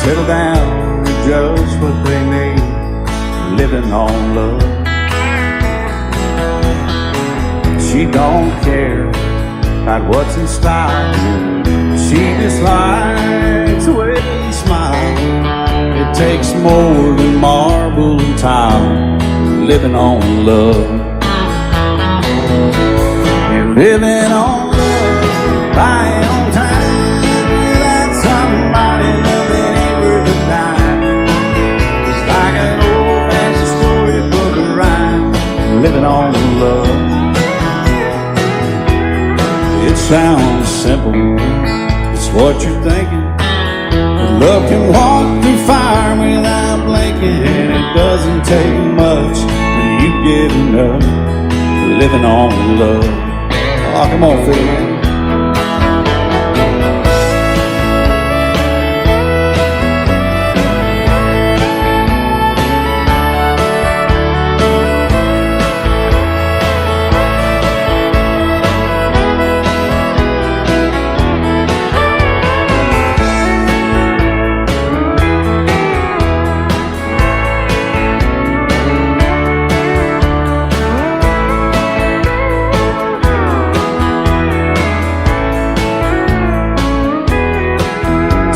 settle down to just what they need, living on love. She don't care about what's in style, she just likes the way you smile. It takes more than marble and tile, living on love. You're living on love, buying on time, without somebody loving ain't worth a dime. It's like an old-fashioned storybook of rhyme, living on love. It sounds simple, it's what you're thinking. But love can walk through fire without blinking. It doesn't take much when you get enough, living on love. Oh, come on, Phil, man.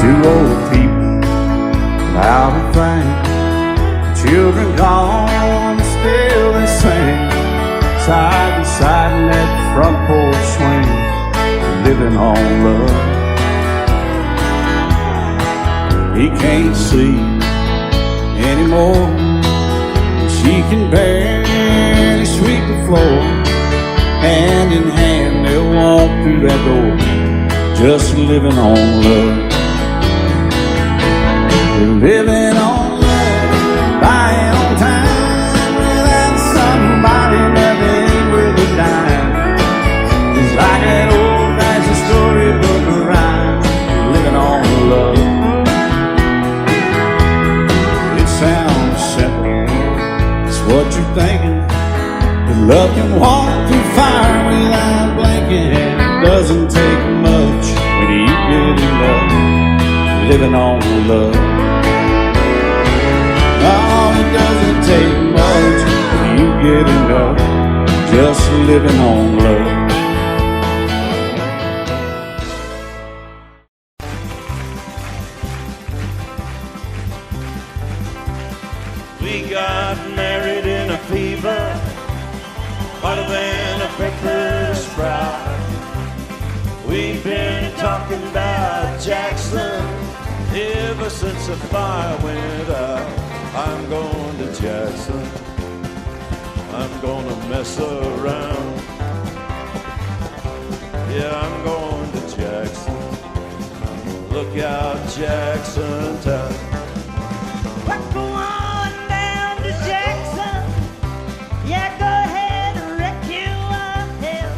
Two old people without a thing, children gone, still they sing, side by side in that front porch swing, living on love. He can't see anymore, she can barely sweep the floor. Hand in hand they'll walk through that door, just living on love. Living on love, buying on time, without somebody that ain't worth a dime. It's like an old-fashioned storybook of rhyme, living on love. It sounds simple, it's what you're thinking. But love can walk through fire without blinking. It doesn't take much when you get enough, living on love. Oh, it doesn't take much when you get enough, just living on love. We got married in a fever, hotter than a pepper sprout. We've been talking about Jackson ever since the fire went out. I'm going to Jackson, I'm gonna mess around. Yeah, I'm going to Jackson, look out Jackson town. We're going down to Jackson, yeah, go ahead and wreck your hell.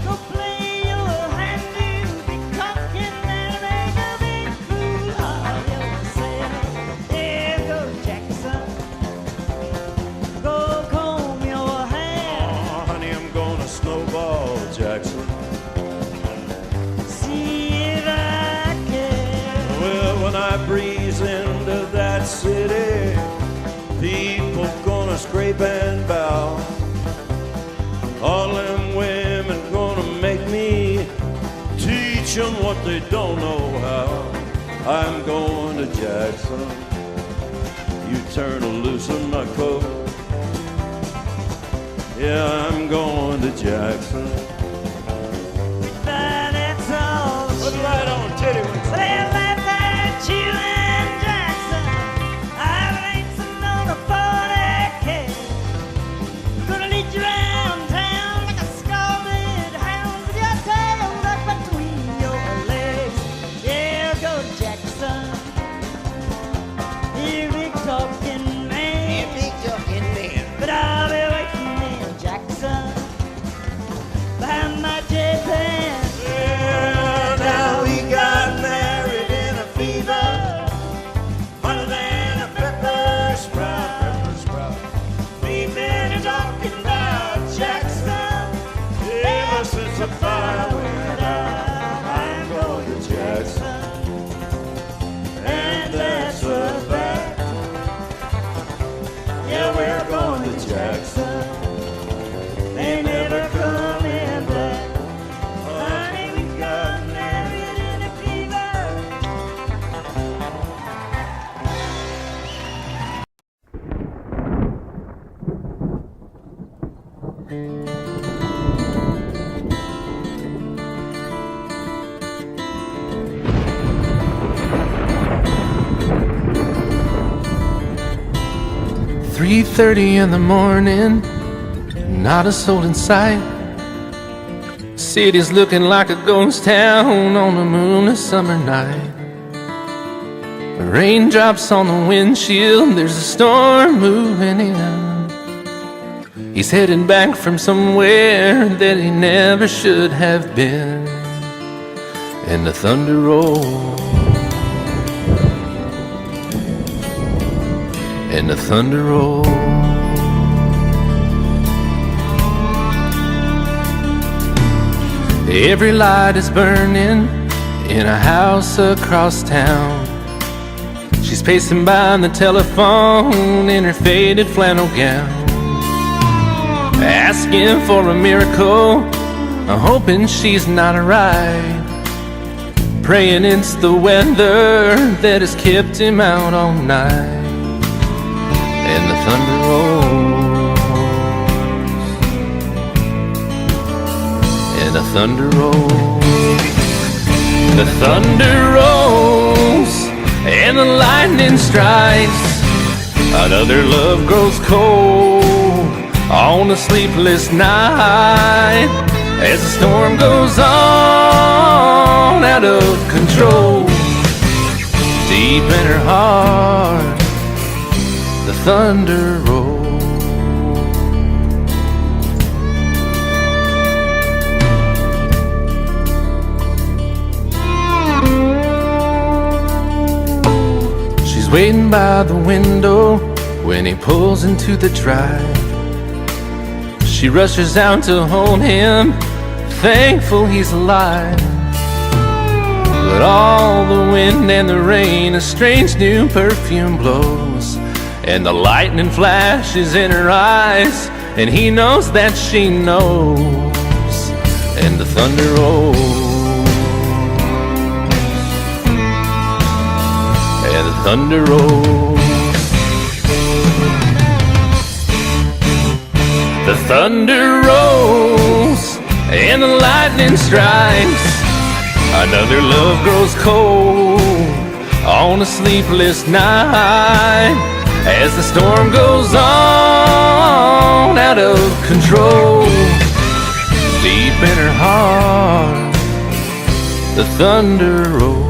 Go play your hand, you'll be talking and make a big fool of yourself. Snowball Jackson, see if I can. well, when I breeze into that city, people gonna scrape and bow. All them women gonna make me teach them what they don't know how. I'm going to Jackson, you turn to loosen my coat. Yeah, I'm going to Jackson. But that's all. Put it right on, Teddy. Well, that's you and Jackson. I've ain't on a 40K. Gonna lead you around town like a scalded hound with your tail tucked between your legs. Yeah, go Jackson. You big talking man. You big talking man. But I'll be waiting in Jackson behind my J-Pan. Yeah, now we got married in a fever, hotter than a pepper sprout. We've been talking about Jackson ever since the fire went out. I'm going to Jackson, and 3:30 in the morning, not a soul in sight. City's looking like a ghost town on a moonless summer night. Raindrops on the windshield, there's a storm moving in. He's heading back from somewhere that he never should have been. And the thunder rolls, and the thunder rolls. Every light is burning in a house across town. She's pacing by the telephone in her faded flannel gown, asking for a miracle, hoping she's not alright, praying it's the weather that has kept him out all night. And the thunder rolls, and the thunder rolls. The thunder rolls, and the lightning strikes. Another love grows cold on a sleepless night, as the storm goes on out of control. Deep in her heart, the thunder rolls. She's waiting by the window when he pulls into the drive. She rushes out to hold him, thankful he's alive. But all the wind and the rain, a strange new perfume blows, and the lightning flashes in her eyes, and he knows that she knows. And the thunder rolls, and the thunder rolls. The thunder rolls, and the lightning strikes. Another love grows cold on a sleepless night, as the storm goes on out of control. Deep in her heart, the thunder rolls.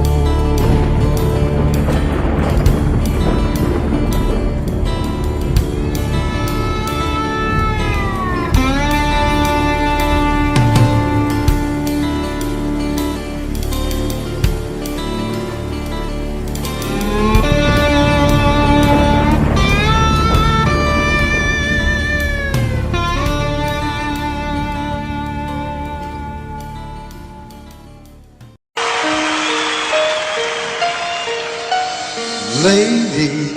Lady,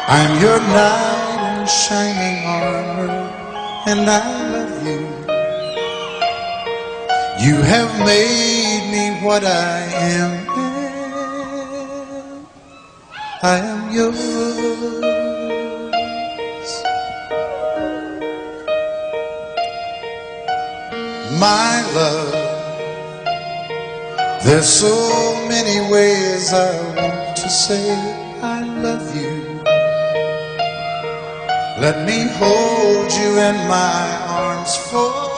I'm your knight in shining armor, and I love you. You have made me what I am. I am yours. My love, there's so many ways I want to say I love you. Let me hold you in my arms forevermore.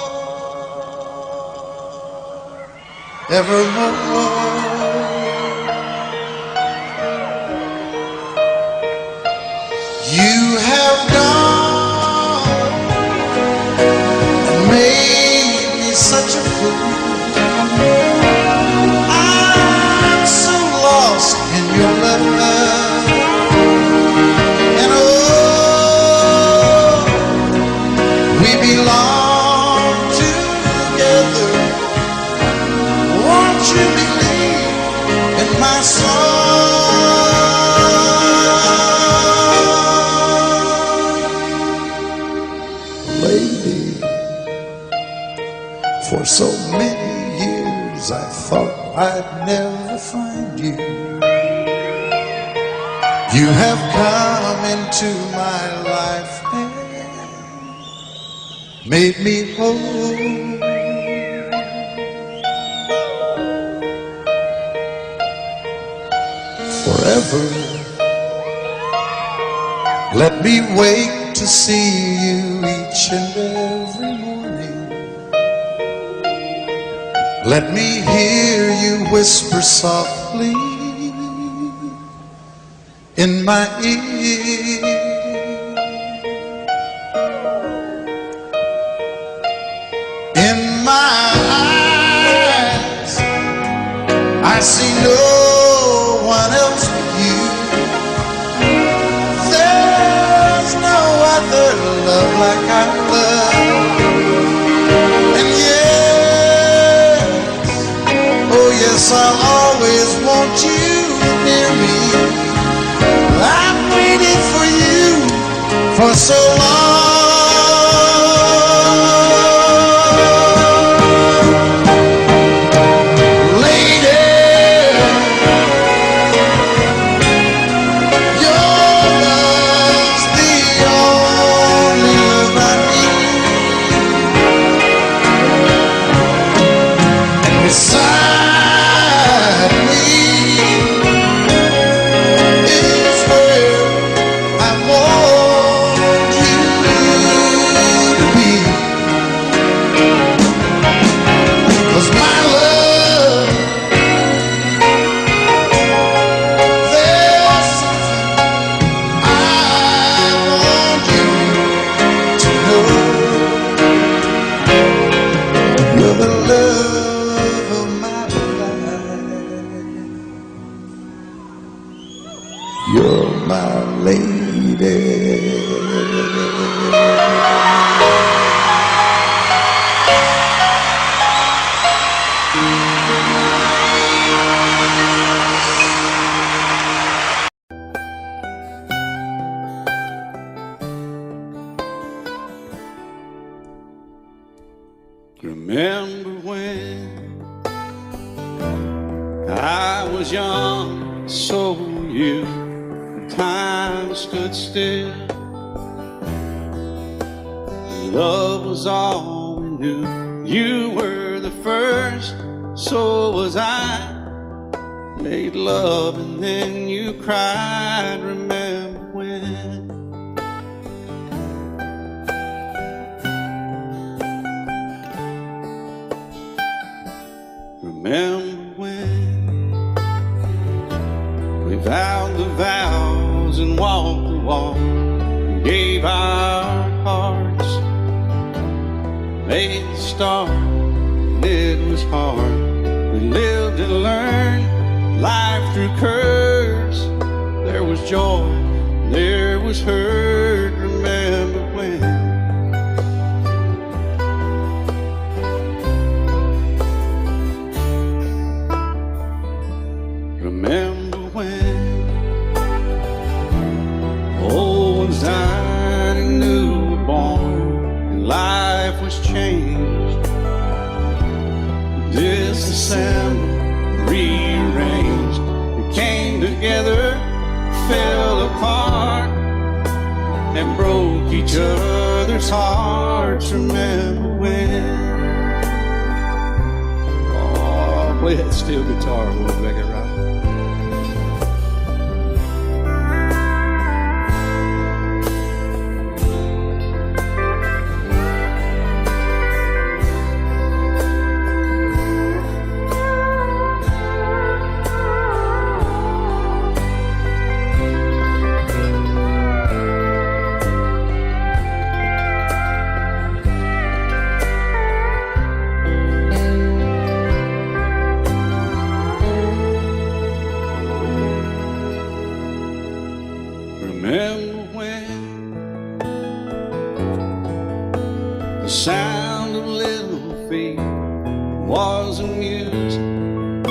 You have gone and made me such a fool. In your love, and oh, we belong together. Won't you believe in my song, lady? For so many years I thought I'd never find you. You have come into my life and made me whole. Forever Let me wake to see you each and every morning. Let me hear you whisper softly in my ear. In my eyes, I see no one else but you. There's no other love like I love. And yes, oh yes, I'll always want you near me. I've waited for you for so long. You're my lady. Remember when I was young, so were you. Time stood still. Love was all we knew. You were the first, so was I. Made love and then you cried. Remember when? Remember when we vowed the vows and walked the walk, gave our hearts, made the start, and it was hard. We lived and learned life through curves. There was joy, there was hurt. Remember when? Remember when old ones died and new were born, and life was changed, disassembled, rearranged. We came together, fell apart, and broke each other's hearts. Remember when? Oh, play that steel guitar, we'll make it right. Remember when the sound of little feet was amusing?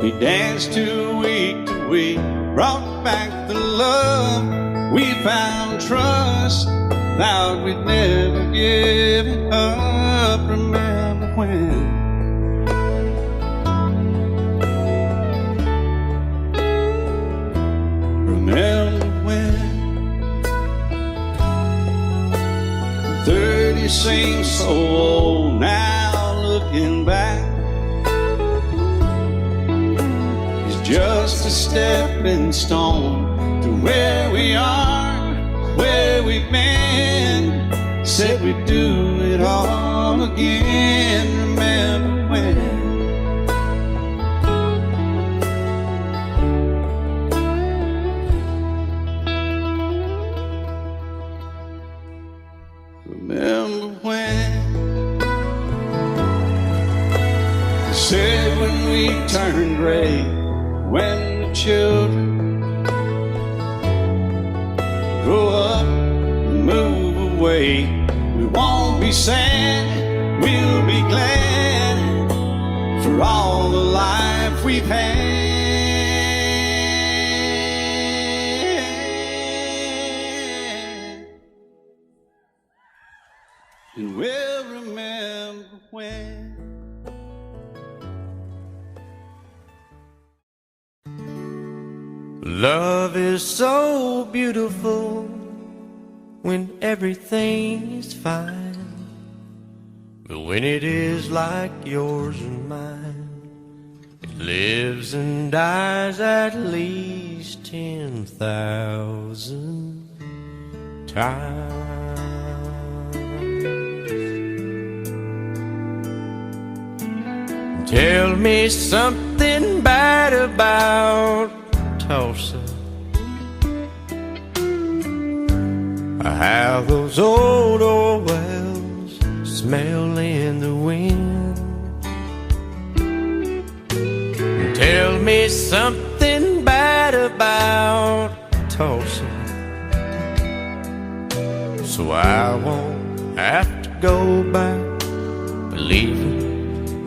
He danced to week, brought back the love. We found trust, vowed we'd never give it up. Remember when? Remember when 30 seems so old now, looking back. It's just a stepping stone to where we are, where we've been. Said we'd do it all again. Remember when? Remember when? They said when we turn gray, when the children grow up and move away, we won't be sad, we'll be glad for all the life we've had. And we'll remember when. Love is so beautiful when everything is fine, but when it is like yours and mine, it lives and dies at least 10,000 times. Tell me something bad about Tulsa, how those old wells smell in the wind. Tell me something bad about Tulsa, so I won't have to go back believing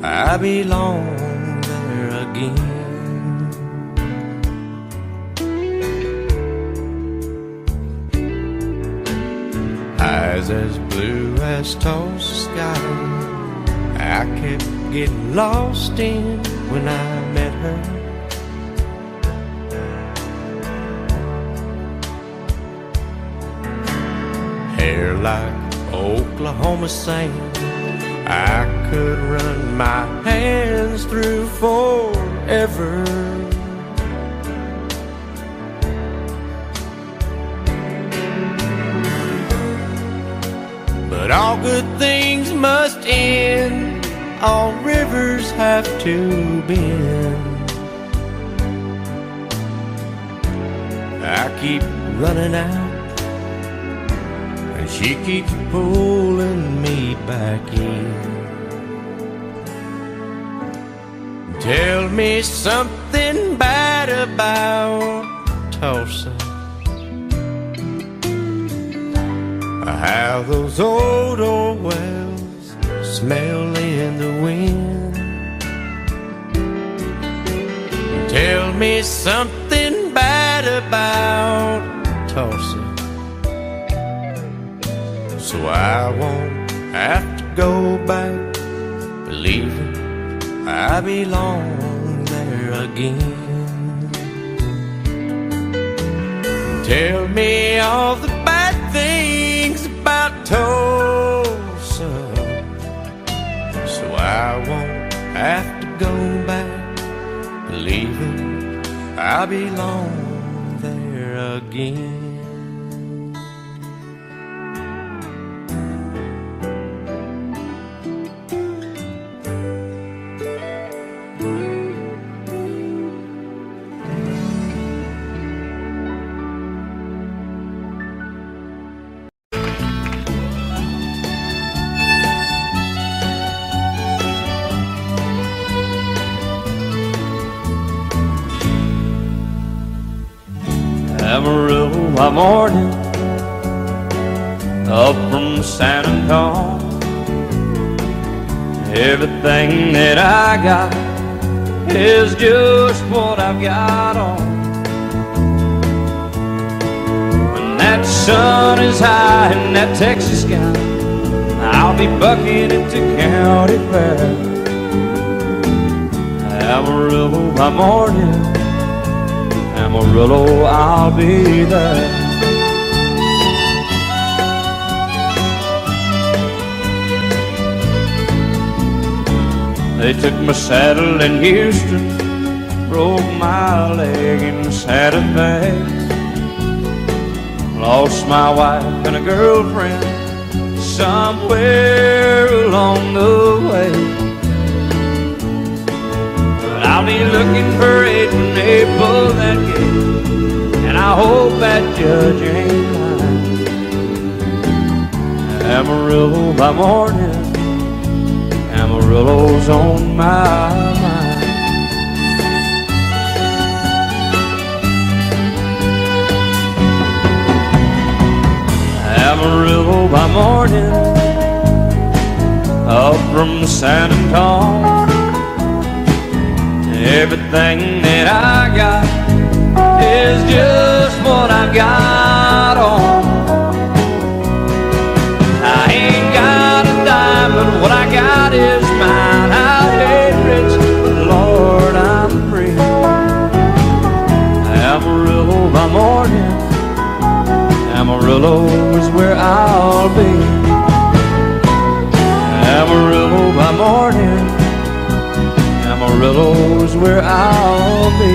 I belong there again. Eyes as blue as Tulsa sky, I kept getting lost in when I met her. Hair like Oklahoma sand, I could run my hands through forever. But all good things must end, all rivers have to bend. I keep running out, and she keeps pulling me back in. Tell me something bad about Tulsa, how those old wells smell in the wind. Tell me something bad about Tulsa, so I won't have to go back believing I belong there again. Tell me all the bad things about Tulsa, so I won't have to go back believing I belong there again. Amarillo by morning, up from San Antonio. Everything that I got is just what I've got on. When that sun is high in that Texas sky, I'll be bucking at the county fair. Amarillo by morning, Amarillo, I'll be there. They took my saddle in Houston, broke my leg in Santa Fe. Lost my wife and a girlfriend somewhere along the way. But I'll be looking for it when they pull that gate, and I hope that judge ain't lying. Amarillo by morning, Amarillo's on my mind. Amarillo by morning, up from San Antonio. Everything that I got is just what I got on. I ain't got a dime, but what I got is mine. I ain't rich, but Lord, I'm free. Amarillo by morning, Amarillo is where I'll be. Amarillo by morning, Amarillo is where I'll be.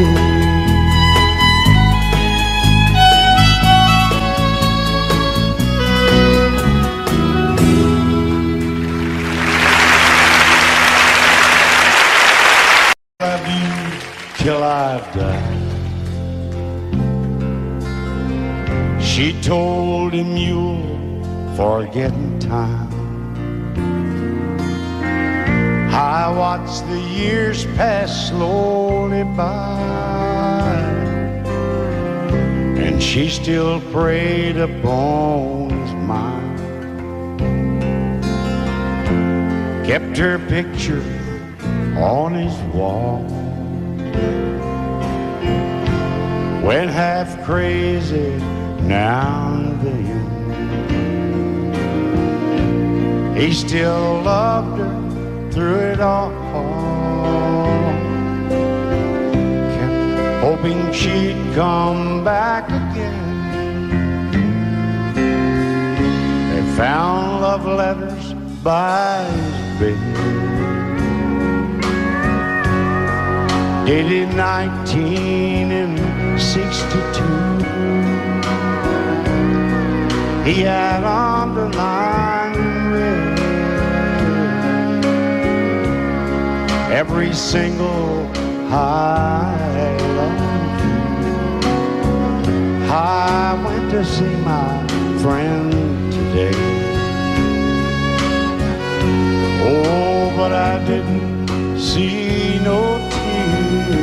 Love you till I've died. She told him you'll forget in time. I watched the years pass slowly by, and she still preyed upon his mind. Kept her picture on his wall. Went half crazy now and then. He still loved her through it all. Kept hoping she'd come back again. They found love letters by his bed, dated 1962. He had underlined in red every single I love you. I went to see my friend today. Oh, but I didn't see no tears,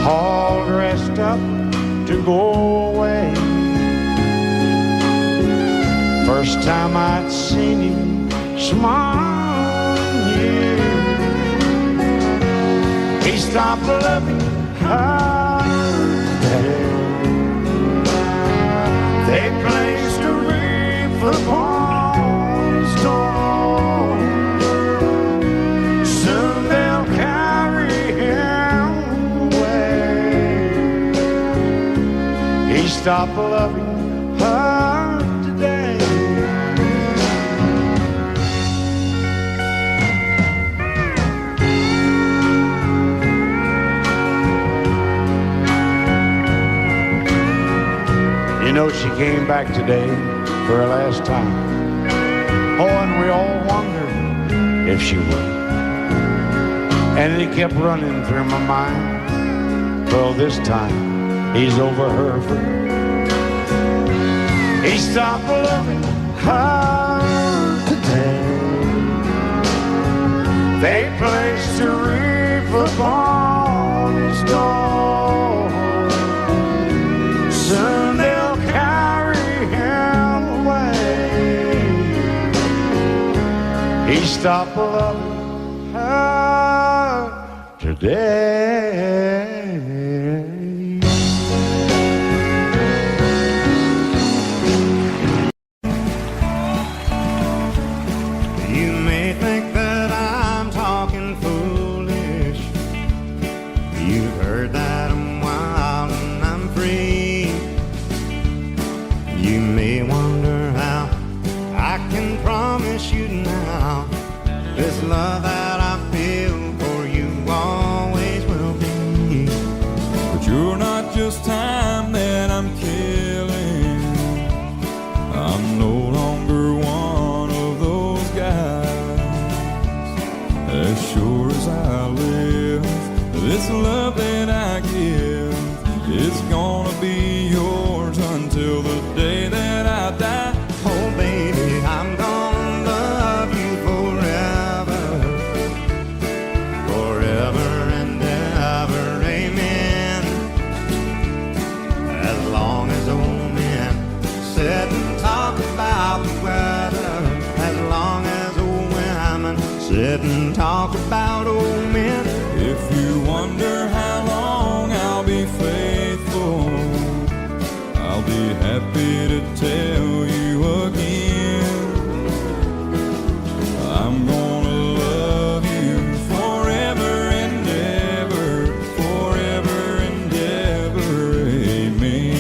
all dressed up to go away. First time I'd seen him smile in years. He stopped loving her. They placed a wreath upon his door. Soon they'll carry him away. He stopped loving her today. You know, she came back today for her last time. Oh, and we all wondered if she would. And it kept running through my mind. Well, this time he's over her for good. He stopped loving her today. They placed a wreath upon his door. Soon they'll carry him away. He stopped loving her today. You may think that I'm talking foolish. You've heard that I'm wild and I'm free. You may wonder how I can promise you now this love that I feel for you always will be. sit and talk about old men. If you wonder how long I'll be faithful, I'll be happy to tell you again. I'm gonna love you forever and ever, forever and ever, amen.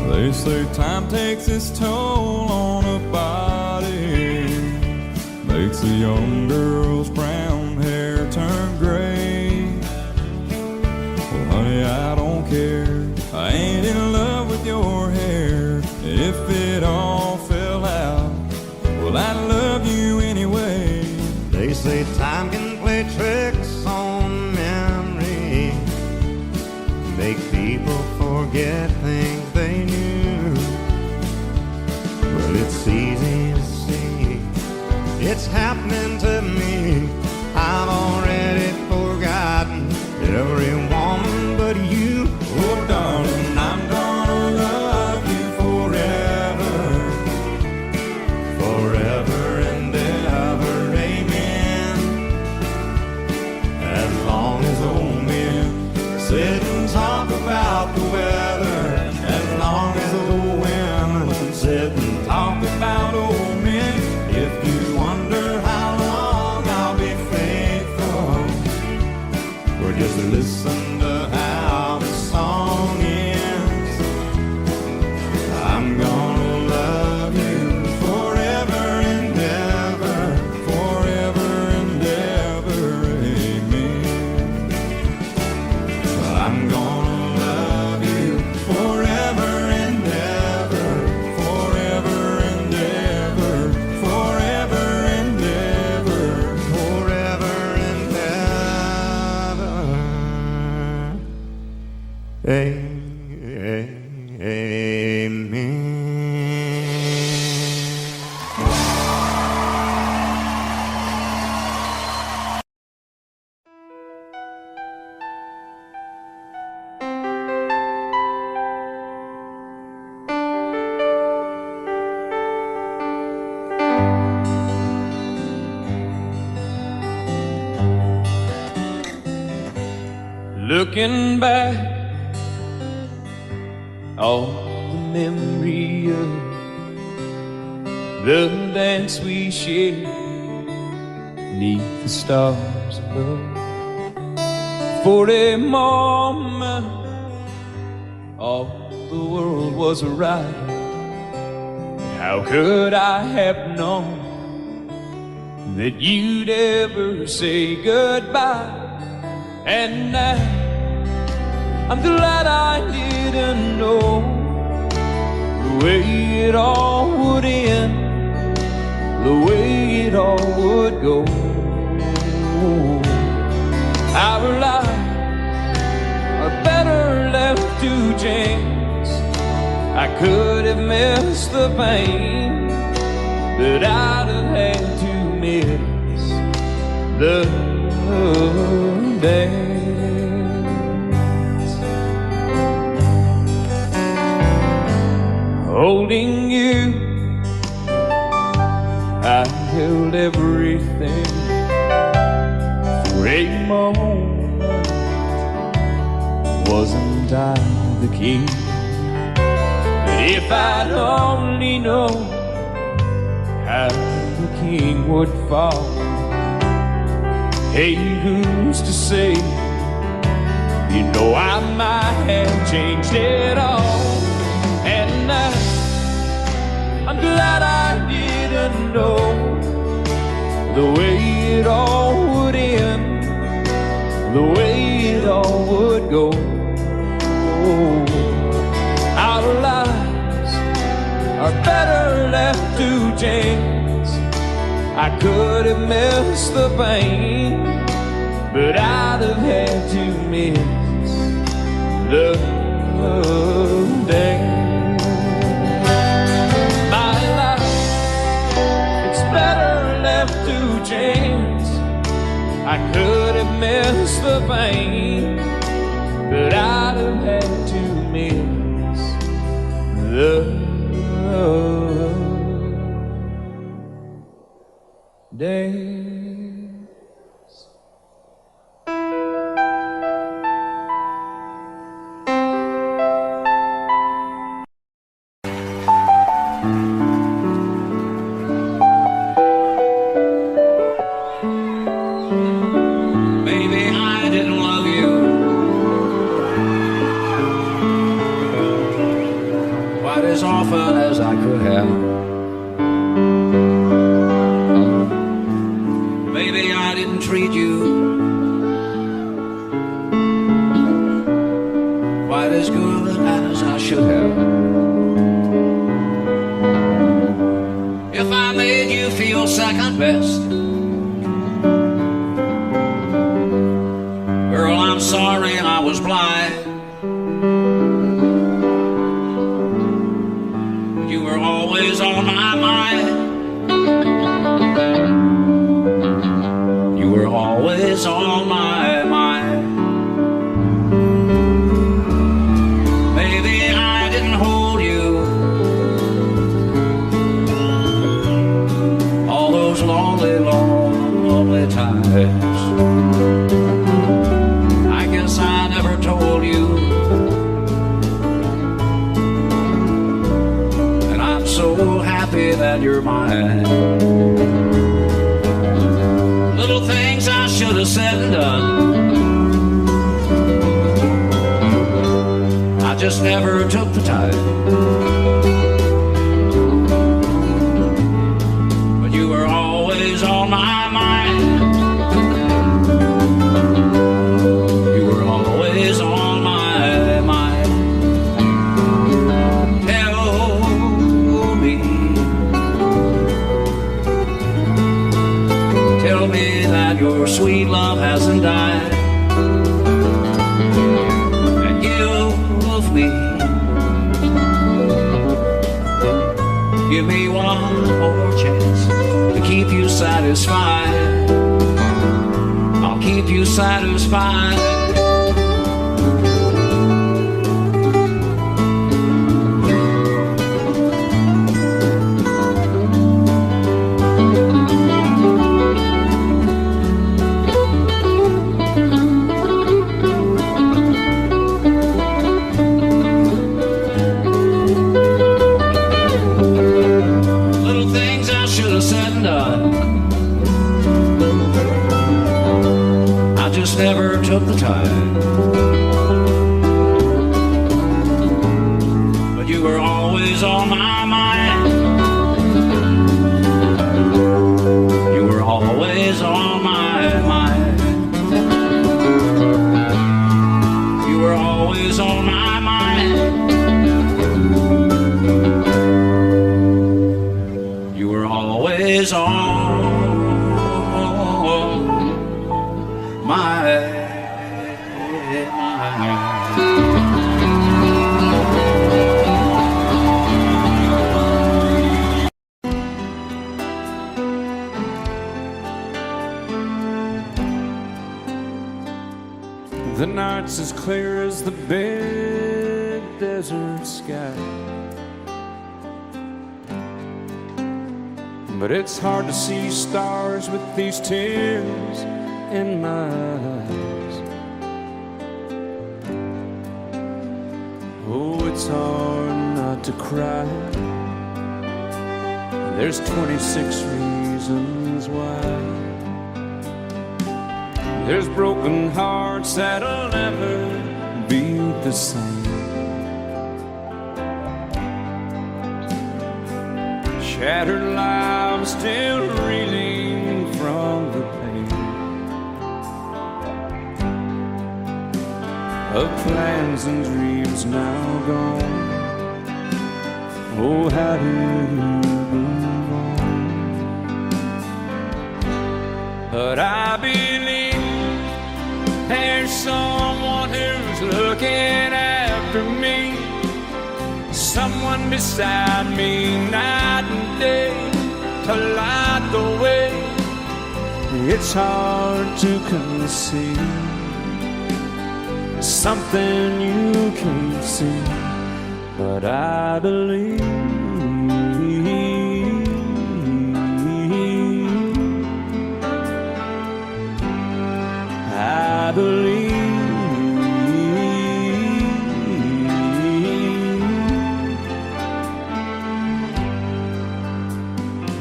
They say time takes its toll on a body, makes a young girl's brown hair turn gray. Well, honey, I don't care, I ain't in love with your hair. If it all fell out, well, I love you anyway. They say time can play tricks on memory, make people forget things they knew. Well, it's easy to see, it's happening to me. I've already forgotten every woman but you. Oh, darling, I'm gonna love you forever, forever and ever, amen. As long as old men sit and talk about the weather, as long as old women sit and talk about old men. If you wonder how long I'll be faithful, or just listen to how the song ends. I'm gonna love you forever and ever, forever and ever, amen. I'm gonna love you forever and ever, forever and ever, forever and ever, forever and ever, amen. Looking back, all the memory of the dance we shared neath the stars above. For a moment, all the world was right. How could I have known that you'd ever say goodbye? And now I'm glad I didn't know the way it all would end, the way it all would go. Our lives are better left to chance. I could have missed the pain, but I'd have had to miss the dance. Holding you, I held everything for a moment. Wasn't I the king? But if I'd only known how the king would fall, hey, who's to say? You know I might have changed it all. And now I'm glad I didn't know the way it all would end, the way it all would go. Our lives are better left to chance. I could have missed the pain, but I'd have had to miss the day. My life, it's better left to chance. I could have missed the pain, but I'd have had to miss the days. Maybe I didn't love you quite as often as I could have. Maybe I didn't treat you quite as good as I should have. If I made you feel second best, girl, I'm sorry I was blind. You were always on my mind. You were always on my mind. Maybe I didn't hold you all those lonely, lonely times. I never told you, and I'm so happy that you're mine. Little things I should have said and done, I just never took the time. But you were always on my mind. On my mind. Tell me that your sweet love hasn't died, and give me one more chance to keep you satisfied. I'll keep you satisfied. Never took the time, but you were always on my mind. You were always on my mind. You were always on my mind. You were always on my mind. The night's as clear as the big desert sky, but it's hard to see stars with these tears in my eyes. Oh, it's hard not to cry. There's 26 reasons why. There's broken hearts that'll never be the same. Shattered lives still reeling from the pain of plans and dreams now gone. Oh, how do you move on? But I believe there's someone who's looking after me, someone beside me night and day to light the way It's hard to conceive something you can't see, but I believe. I believe.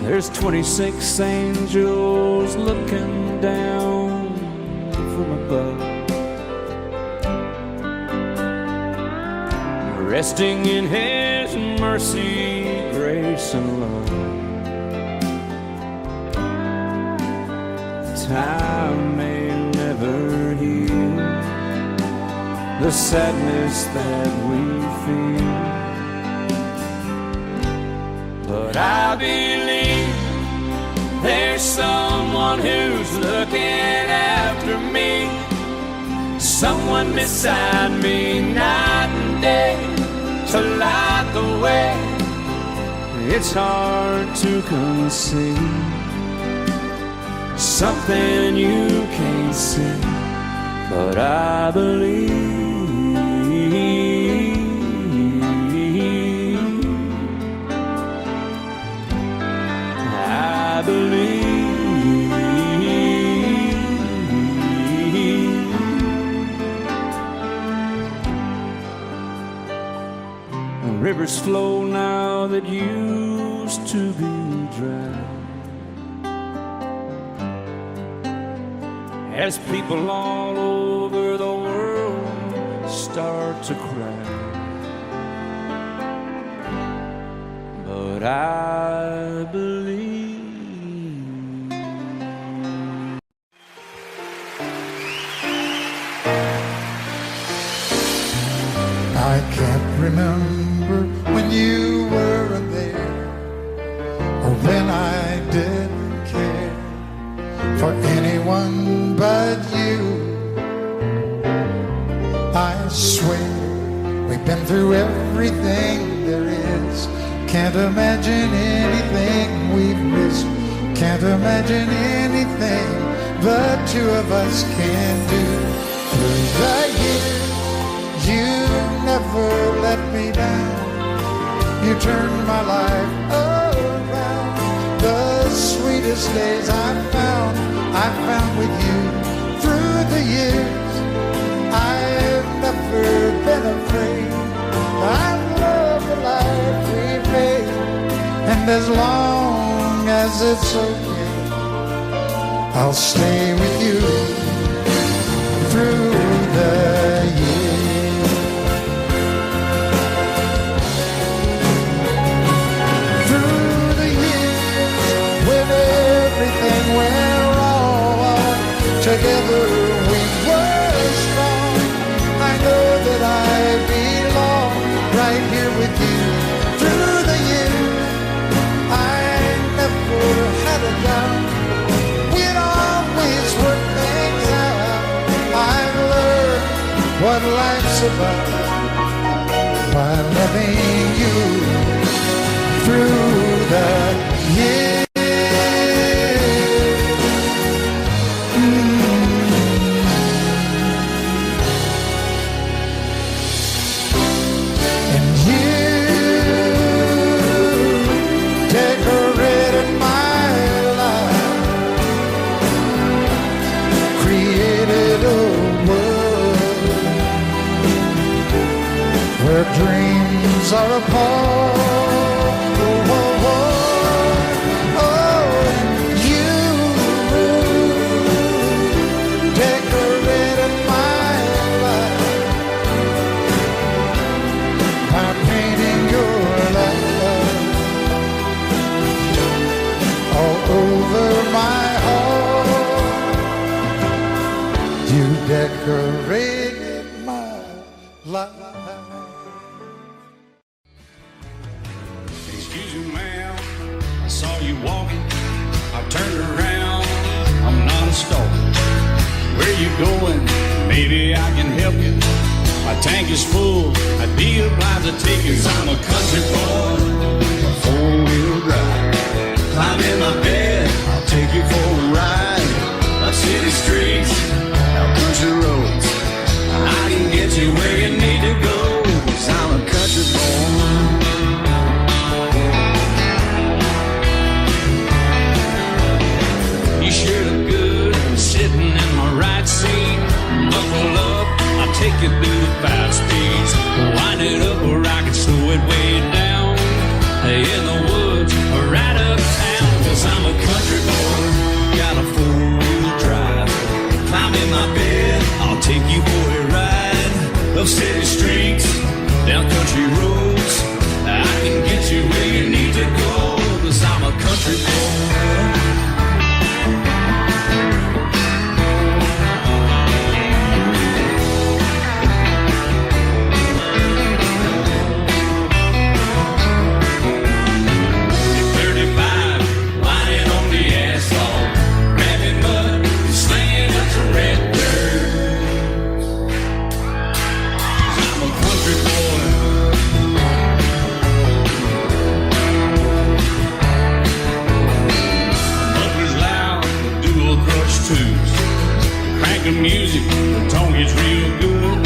There's 26 angels looking down from above, resting in His mercy, grace, and love. Time may never heal the sadness that we feel, but I believe there's someone who's looking after me, someone beside me night and day to light the way. It's hard to conceive something you can't see, but I believe. I believe. Rivers flow now that used to be dry, as people all over the world start to cry. But I believe. I can't remember when you weren't there, or when I didn't care for anyone but you. I swear we've been through everything there is. Can't imagine anything we've missed. Can't imagine anything the two of us can do. Through the years, you never let me down. You turned my life around. The sweetest days I found with you. Through the years, I've never been afraid. I love the life we've made, and as long as it's okay, I'll stay with you through the years. Through the years, when everything went wrong, together we were strong. I know that I belong right here with you. Through the years, I never had a doubt. We'd always work things out. I've learned what life's about by loving you through the years. And you decorated my life, created a world where dreams are apart. Oh, oh, oh, oh, you decorated my life by painting your love all over my heart. You decorated my life. Excuse me, ma'am, I saw you walking. I turned around, I'm not a stalker. Where you going? Maybe I can help you. My tank is full, I'd be obliged to take you. 'Cause I'm a country boy, a four-wheel drive. Climb in my bed, I'll take you for a ride. Up city streets, down country roads, I can get you where you need to go, 'cause I'm a country boy. 35, lying on the asphalt, grabbing mud, slinging up some red dirt. 'Cause I'm a country boy. Monkey's loud, dual crush twos. Crank the music, the tone gets real good.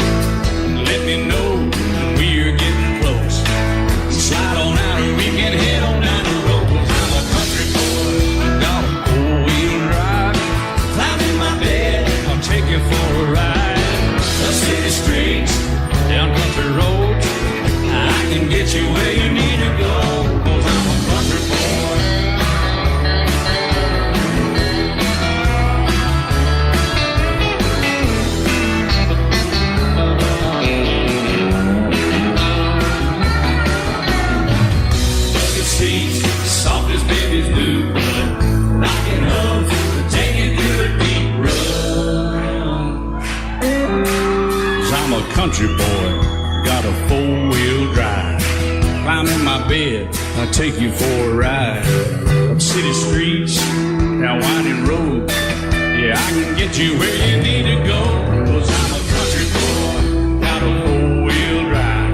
Let me know when we're getting close. Slide on out and we can head on down the road. 'Cause I'm a country boy, got a four-wheel drive. Climb in my bed, I'll take you for a ride. Up city streets, down country roads, I can get you where you need to go, 'cause I'm a country boy. Bucket seats, soft as babies do, but rocking hub to take you through the deep run. 'Cause I'm a country boy, got a four-wheel drive. Climb in my bed, I'll take you for a ride. Up city streets, down winding roads, yeah, I can get you where you need to go, 'cause I'm a country boy, got a four-wheel drive.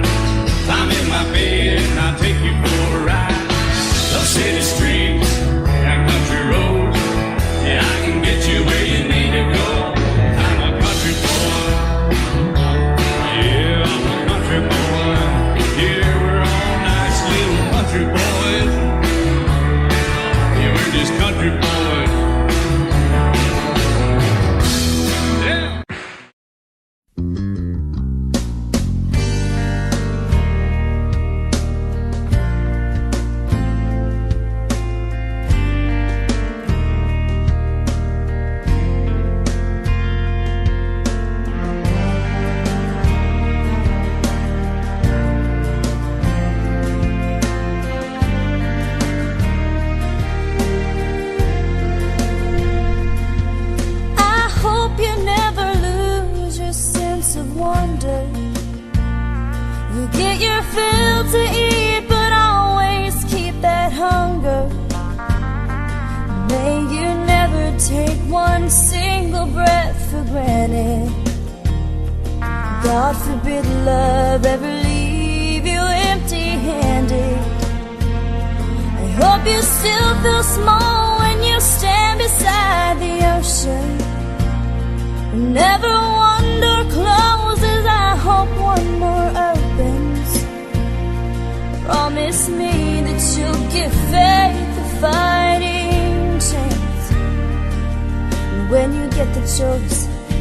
Climb in my bed, I'll take you for a ride. Up city streets, down country roads, yeah, I can get you where you need to go. I'm a country boy. Yeah, I'm a country boy. Yeah, we're all nice little country boys. Yeah, we're just country boys. Yeah. I hope you never lose your sense of wonder. You get your fill to eat, but always keep that hunger. May you never take one single breath for granted. God forbid love ever leave you empty-handed. I hope you still feel small when you stand beside the ocean. Never one door closes, I hope one more opens. Promise me that you'll give faith a fighting chance. And when you get the choice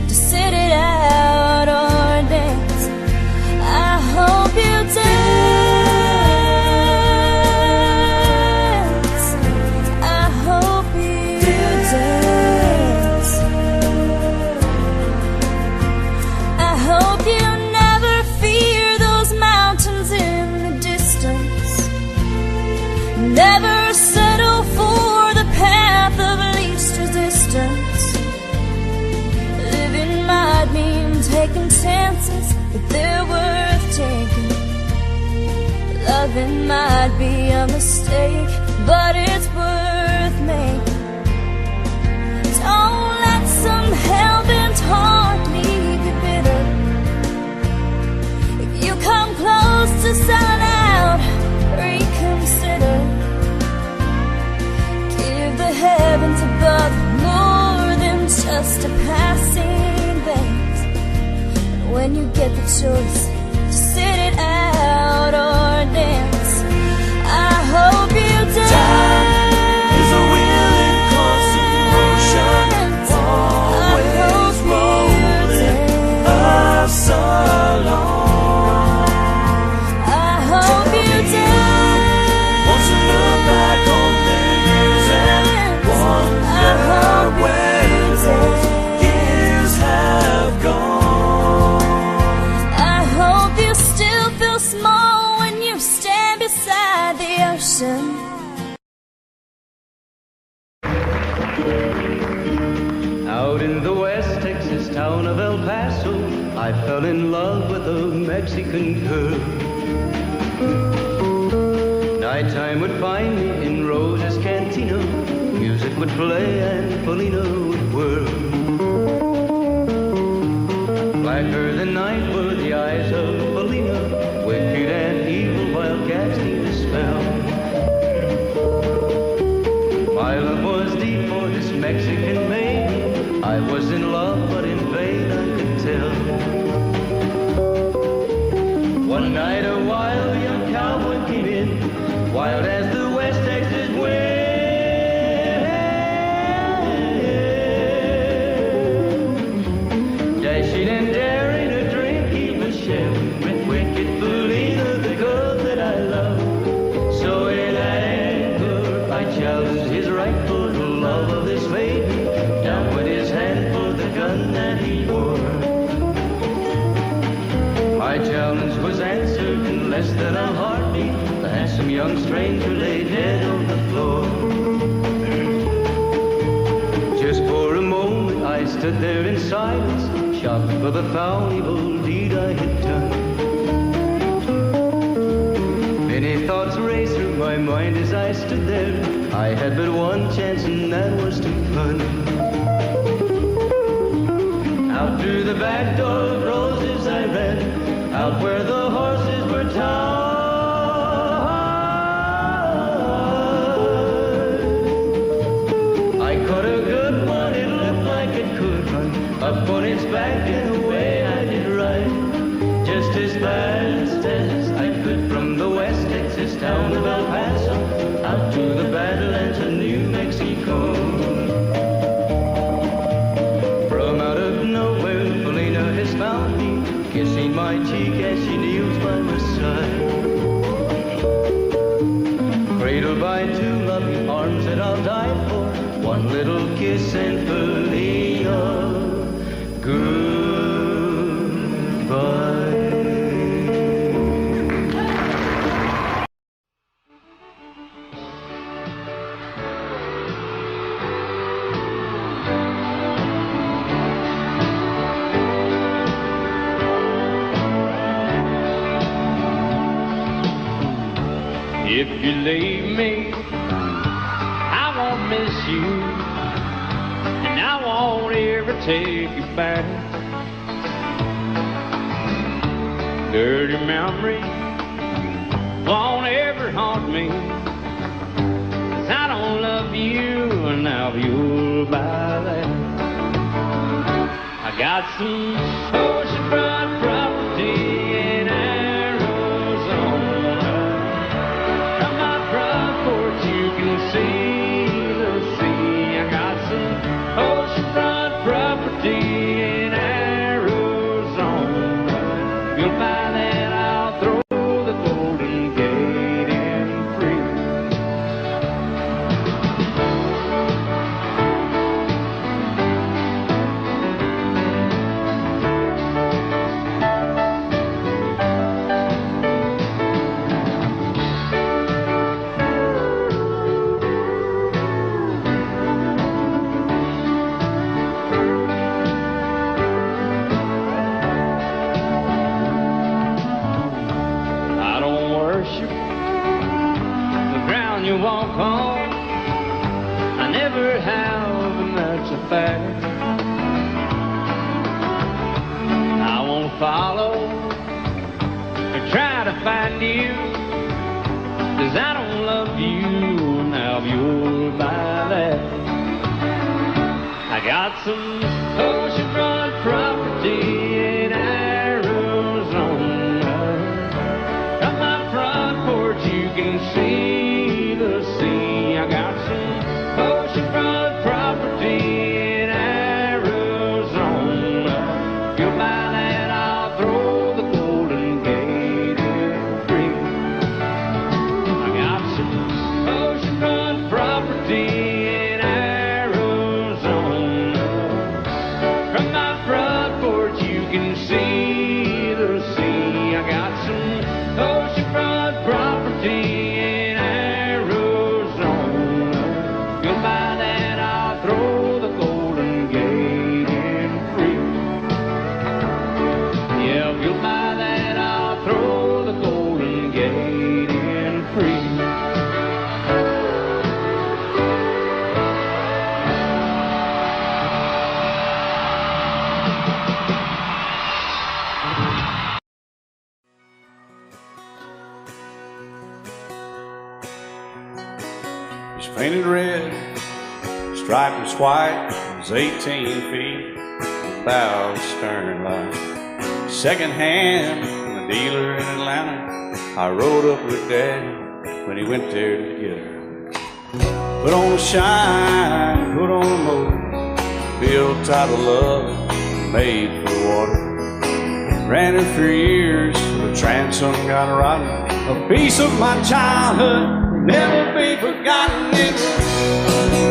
to sit it out or dance, I hope you dance. I hope you dance. I hope you never fear those mountains in the distance. Never settle for the path of least resistance. Living might mean taking chances, but they're worth taking. Loving might be a mistake, but it's worth making. Don't let some hell-bent heart leave you bitter. If you come close to selling out, reconsider. Give the heavens above more than just a passing glance. And when you get the choice to sit it out or dance, I hope you dance. Time is a willing constant motion, always rolling us along. I hope you dance. Once you look back on the years and wonder where those years have gone. I hope Out in the West Texas town of El Paso, I fell in love with a Mexican girl. Nighttime would find me in Rose's Cantina. Music would play and Felina would whirl. Blacker than night were the eyes of Felina, wicked and evil while casting a spell. My love was deep for this Mexican maiden. I was in love, but in vain I could tell. One night a wild young cowboy came in, wild as the West Texas wind. Dashing and daring, a drink he was sharing with wicked Felina, the girl that I love. So in anger I challenged his right for the love of this maiden. Down went his hand for the gun that he wore. My challenge was answered in less than a heartbeat. The handsome young stranger lay dead on the floor. Just for a moment I stood there in silence, shocked for the foul evil deed I had done. Many thoughts raced through my mind as I stood there. I had but one chance and that was to run. Out through the back door of Roses I ran, out where the horses were tied. I caught a good one, it looked like it could run, up on its back and away I did ride. Just as fast as I could from the West Texas town of El Paso, out to the Badlands of New Mexico. From out of nowhere, Felina has found me, kissing my cheek as she kneels by my side. Cradled by two loving arms that I'll die for, one little kiss and Felina, goodbye. If you leave me, I won't miss you, and I won't ever take you back. Dirty memory won't ever haunt me, 'cause I don't love you, and now you'll buy that. I got some oceanfront property in Arizona. From my front porch you can see the sea. I got some oceanfront property in Arizona. You'll find that I'll throw the Golden Gate in free. I don't worship the ground you walk on. I never have, and that's a fact. I won't follow or try to find you, 'cause I don't love you, now you'll buy that. I got some oceanfront property in Arizona. From my front porch you can see the sea. I got some oceanfront property in Arizona. You'll buy that, I'll throw the Golden Gate in free. I got some oceanfront property in Arizona. From my front porch you can see the sea. I got some oceanfront property in Arizona. You'll buy that, I'll throw the Golden Gate white, it was 18 feet, bow stern light. Second hand from a dealer in Atlanta, I rode up with Daddy when he went there to get her. Put on a shine, put on a motor, built tight of love, made for water. Ran her for years, the transom got rotten. A piece of my childhood will never be forgotten. It's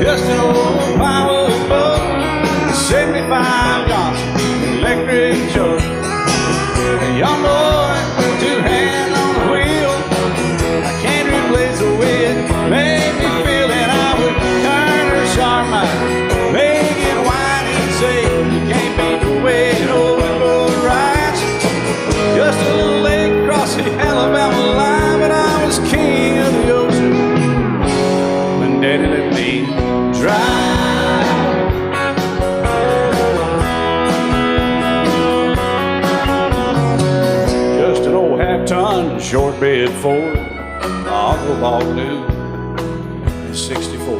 just an old power boat, 75 Johnson, electric jug. A young boy, two hands on the wheel. I can't replace the way it made me feel. And I would turn her sharp mind, make it wide and say, you can't beat the way an old boat rides. Just a little lake across the Alabama line, but I was king of the ocean when Daddy let me drive. Just an old half-ton short bed Ford, my Uncle bought new in '64.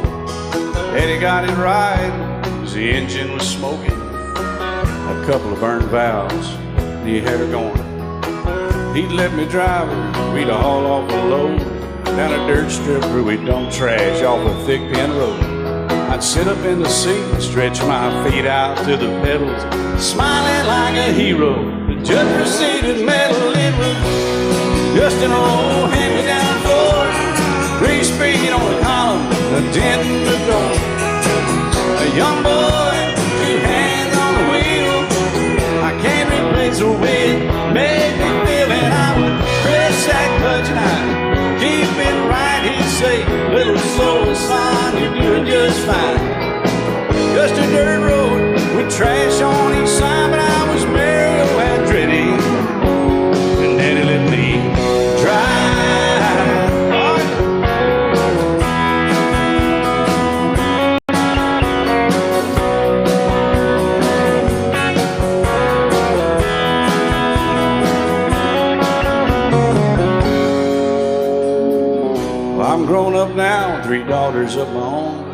Daddy got it right, cause the engine was smoking, a couple of burned valves, and he had her going. He'd let me drive her, we'd haul off a load down a dirt strip where we'd dump trash off a thick pin road. I'd sit up in the seat and stretch my feet out to the pedals, smiling like a hero. The judge proceeded metal, it was just an old hand-me-down Ford, 3-speed on the column, a dent in the door. A young boy, two hands on the wheel, I can't replace the way it made me feel. And I would press that clutch and I'd keep it right. He'd say, little slow, son, you're doing just fine. Just a dirt road with trash on each side, but I was merry, oh, and pretty, and Daddy let me drive. I'm grown up now, 3 daughters of my own.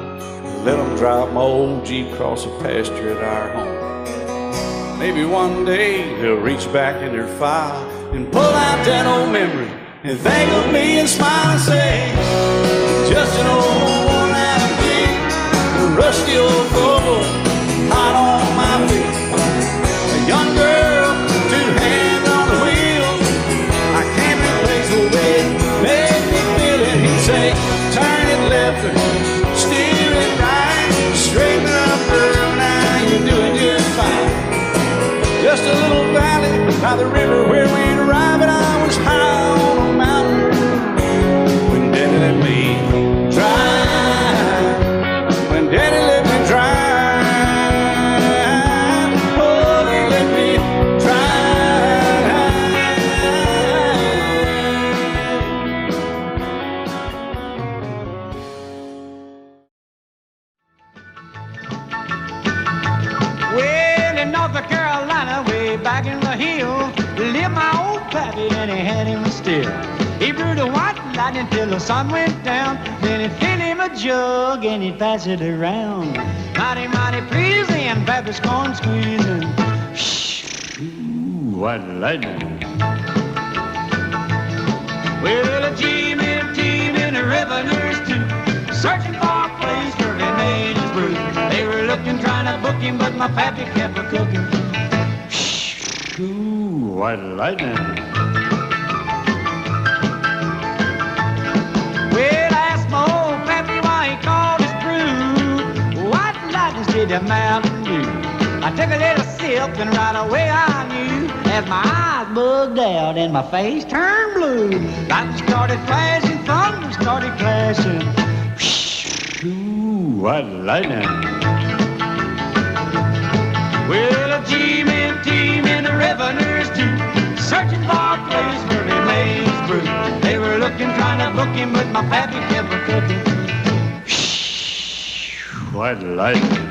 Let them drive my old Jeep across the pasture at our home. Maybe one day they'll reach back in their file and pull out that old memory and think of me and smile and say, just an old worn-out Jeep, a rusty old Volvo, hot on my feet. A young girl, 2 hands on the wheel, I can't replace the way it made me feel. And he'd say, turn it left or steer it right, straighten up girl, now you're doing just fine. Just a little valley by the river where we'd arrive, and I was high on a mountain when Daddy let me drive. When Daddy let me drive, oh, he let me drive. Well, in North Carolina, way back in the hill, lived my old pappy, and he had him still. He brewed a white lightning till the sun went down. Then he'd fill him a jug and he'd pass it around. Mighty, mighty pleasing, pappy's corn squeezing. Shh, ooh, white lightning. Well, a team in the revenues too, searching for a place where he made his brew. They were looking, trying to book him, but my pappy kept a cooking. Shh, ooh, white lightning. Well, I asked my old pappy why he called his brew White Lightning did the Mountain Dew. I took a little sip and right away I knew, as my eyes bugged out and my face turned blue. Lightning started flashing, thunder started clashing. Ooh, white lightning. Well, a team in the revenues too, searching for a place where he made his brew. They were looking, trying to book him, but my pappy kept a cooking. White lightning.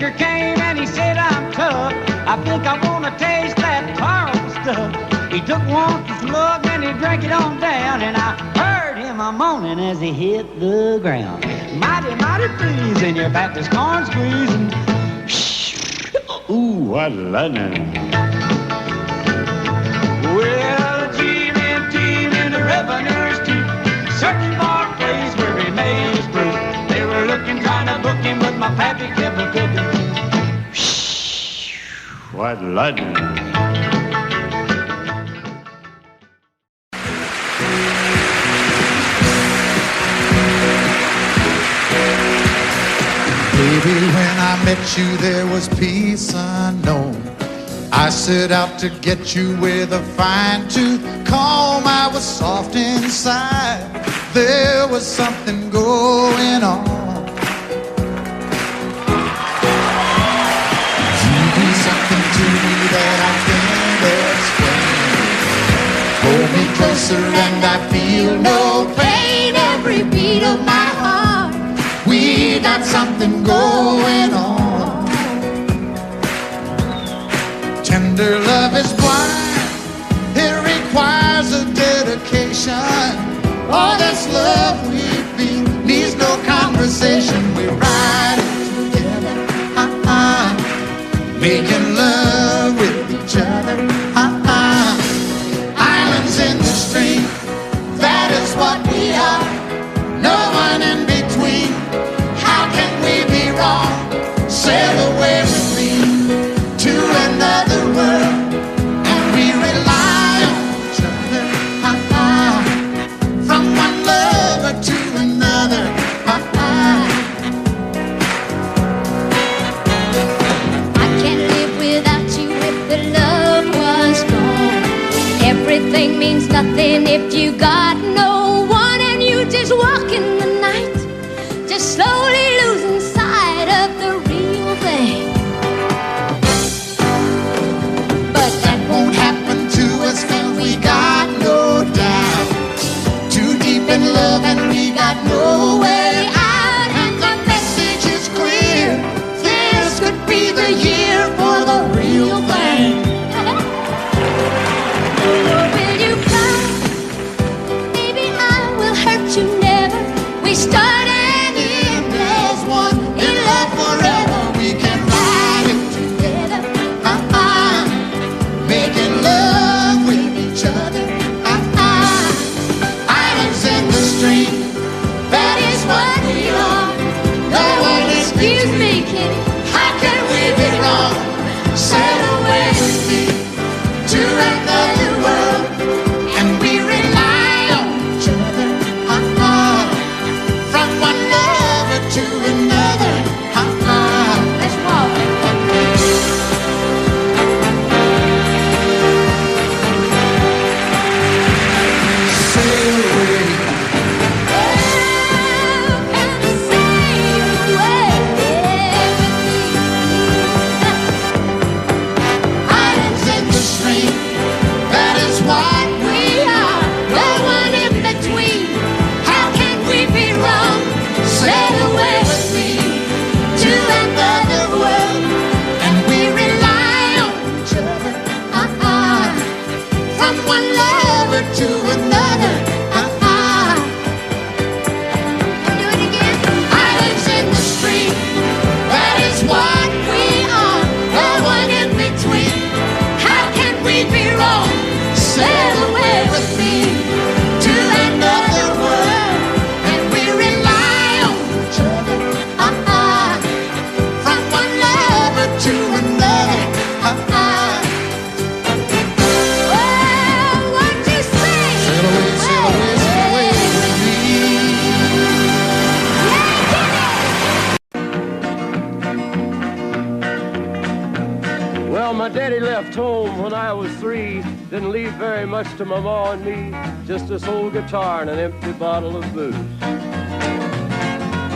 stranger came and he said, I'm tough. I think I want to taste that horrible stuff. He took one slug and he drank it on down, and I heard him a moaning as he hit the ground. Mighty, mighty pleasing, your back is corn squeezing. Ooh, what lightning. Well, Jimmy and the revenues too, searching for a place where he made his proof. They were looking, trying to book him, but my pappy kept a cooking. What lightning. Baby, when I met you, there was peace unknown. I set out to get you with a fine-tooth comb. I was soft inside. There was something going on. You do something to me that I can't explain. Hold me closer and I feel no pain. Every beat of my heart, we got something going on. Tender love is blind. It requires a dedication. All this love we feel needs no conversation. We ride it together, making love with each other, Islands in the stream, that is what we are. No one in between. How can we be wrong? Sail away with me to another world, and we rely on each other, from one lover to another, I can't live without you if the love was gone. Everything means nothing if you got no one, and you just walk in the night, just slowly losing sight of the real thing. but that won't happen to us, and we got no doubt. Too deep in love and we got no way out, and the message is clear. This could be the year for the real thing. Will you cry? Maybe I will hurt you never. We started And as one in love forever, we can ride it together, making love with each other, Islands in the stream, that is what we are. No one is excuse me, kitty. How can we be wrong? Sail away with me to another world, and we rely on each other, from one lover to another, Let's walk. sail away. Islands in the stream, that is what we are. No one in between. How can we be wrong? Sail away with me to another world, and we rely on each other, from one lover to another, Do it again. Islands in the stream, that is what we are. No one in between. How can we be wrong? Sail away with me to another world, and we rely on each other, from one lover to another, Well, what you say? sail away, sail away, sail away with me. Well, my daddy left home when I was 3. Didn't leave very much to my ma and me. Just this old guitar and an empty bottle of booze.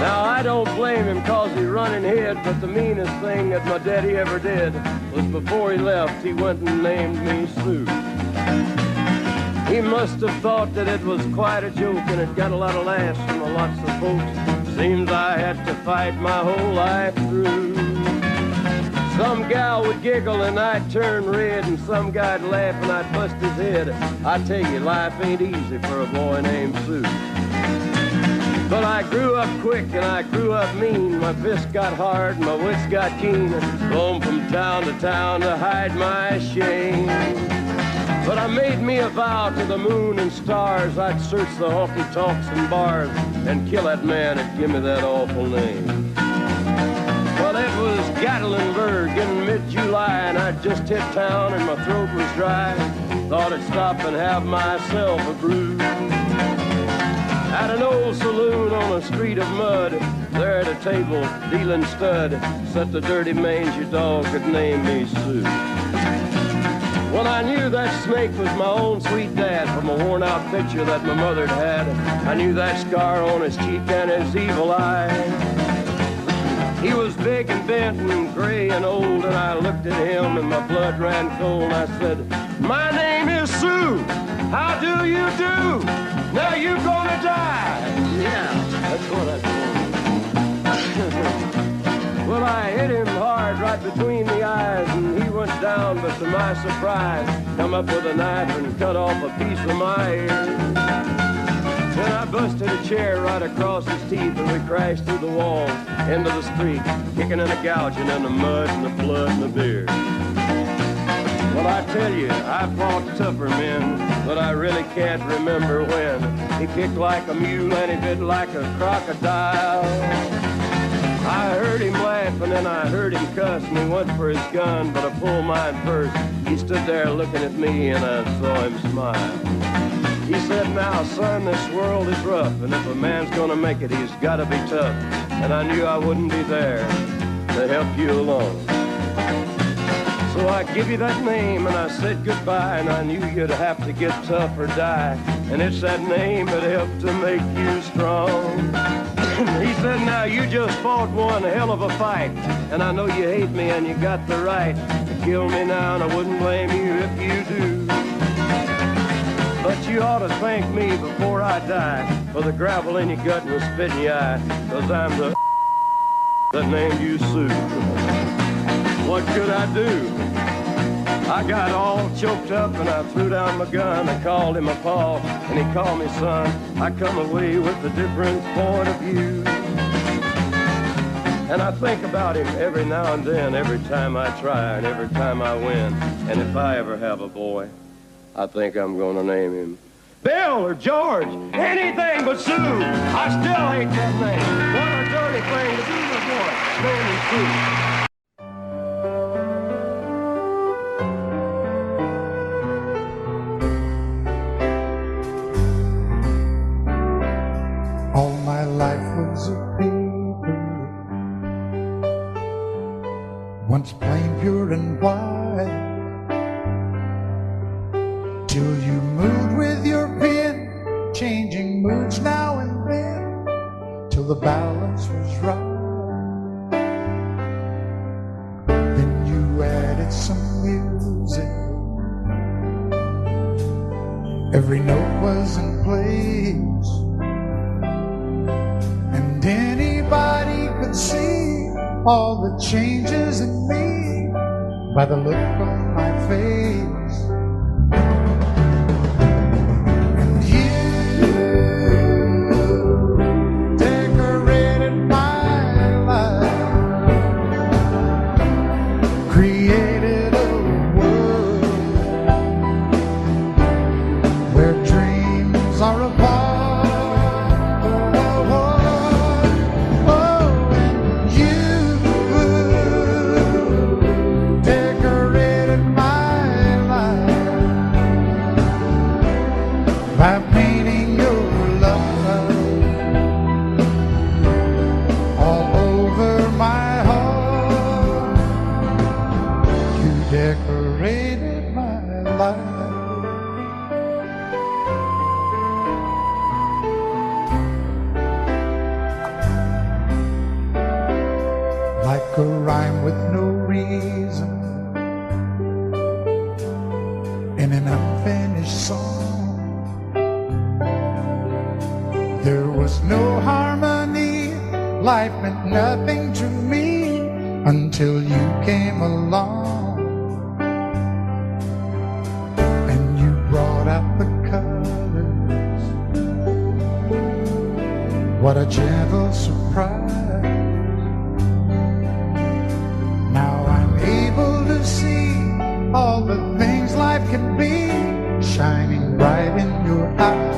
Now, I don't blame him 'cause he run and hid, but the meanest thing that my daddy ever did was before he left, he went and named me Sue. He must have thought that it was quite a joke, and it got a lot of laughs from lots of folks. Seems I had to fight my whole life through. Some gal would giggle and I'd turn red, and some guy'd laugh and I'd bust his head. I tell you, life ain't easy for a boy named Sue. But I grew up quick and I grew up mean. My fists got hard and my wits got keen. Roamed from town to town to hide my shame. But I made me a vow to the moon and stars, I'd search the honky-tonks and bars and kill that man and give me that awful name. Well, it was Gatlinburg in mid-July, and I'd just hit town and my throat was dry. Thought I'd stop and have myself a brew. At an old saloon on a street of mud, there at a table, dealing stud, sat the dirty mangy dog that named me Sue. Well, I knew that snake was my own sweet dad from a worn-out picture that my mother'd had. I knew that scar on his cheek and his evil eye. He was big and bent and gray and old, and I looked at him and my blood ran cold. I said, "My name is Sue. How do you do? Now you gonna die." Yeah, that's what I told him. Well, I hit him hard right between the eyes, and he went down, but to my surprise, come up with a knife and cut off a piece of my ear. Then I busted a chair right across his teeth, and we crashed through the walls into the street, kicking and a gouging in the mud and the blood and the beer. Well, I tell you, I fought tougher men, but I really can't remember when. He kicked like a mule and he bit like a crocodile. I heard him laugh and then I heard him cuss, and he went for his gun, but I pulled mine first. He stood there looking at me and I saw him smile. He said, "Now, son, this world is rough, and if a man's gonna make it, he's gotta be tough." And I knew I wouldn't be there to help you along. So I give you that name and I said goodbye, and I knew you'd have to get tough or die. And it's that name that helped to make you strong. He said, "Now you just fought one hell of a fight, and I know you hate me and you got the right to kill me now, and I wouldn't blame you if you do. But you ought to thank me before I die for the gravel in your gut and the spit in your eye, 'cause I'm the that named you Sue." What could I do? I got all choked up and I threw down my gun. I called him a paw and he called me son. I come away with a different point of view. And I think about him every now and then, every time I try and every time I win. And if I ever have a boy, I think I'm gonna name him Bill or George, anything but Sue. I still hate that name. What a dirty thing to do to a boy. Name him Sue. All my life was a paper, once plain, pure and white, till you moved with your pen, changing moods now and then, till the balance was right. Then you added some music, every note was in place, and anybody could see all the changes in me by the look on my face. And you decorated my life, created a world where dreams are apart. By painting your love all over my heart, you decorated my life. Like a rhyme with no reason in an unfinished song, there was no harmony, life meant nothing to me until you came along and you brought out the colors. What a gentle surprise. Now I'm able to see all the things life can be shining bright in your eyes.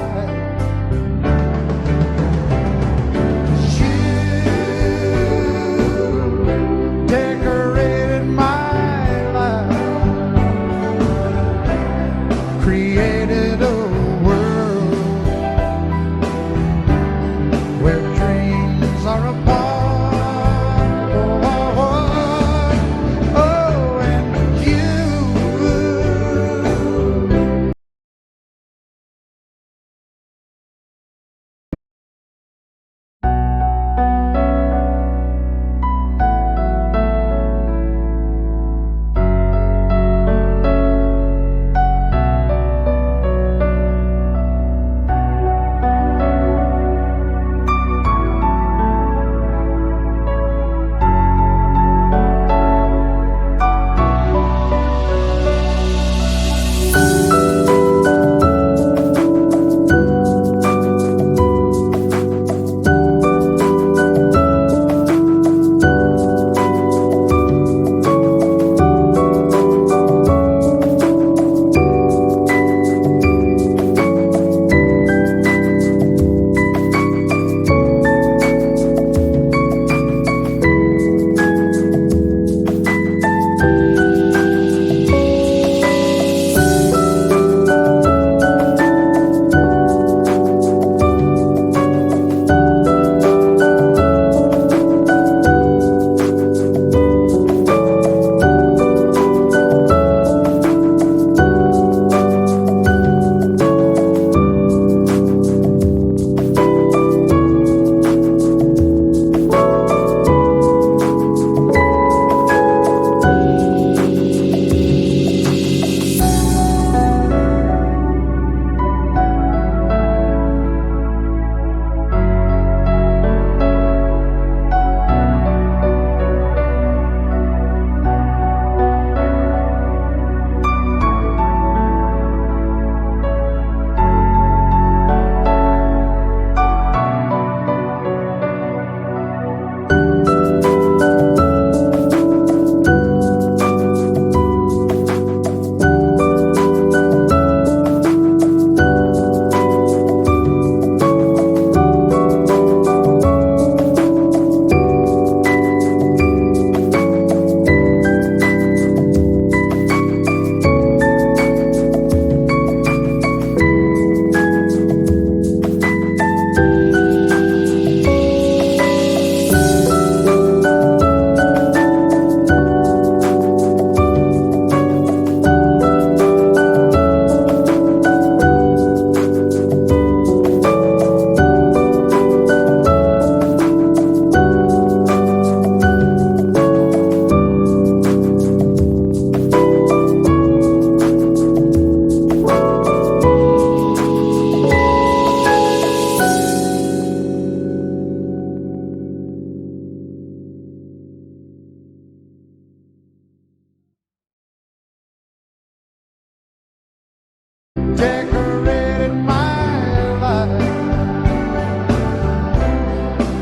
Decorated my life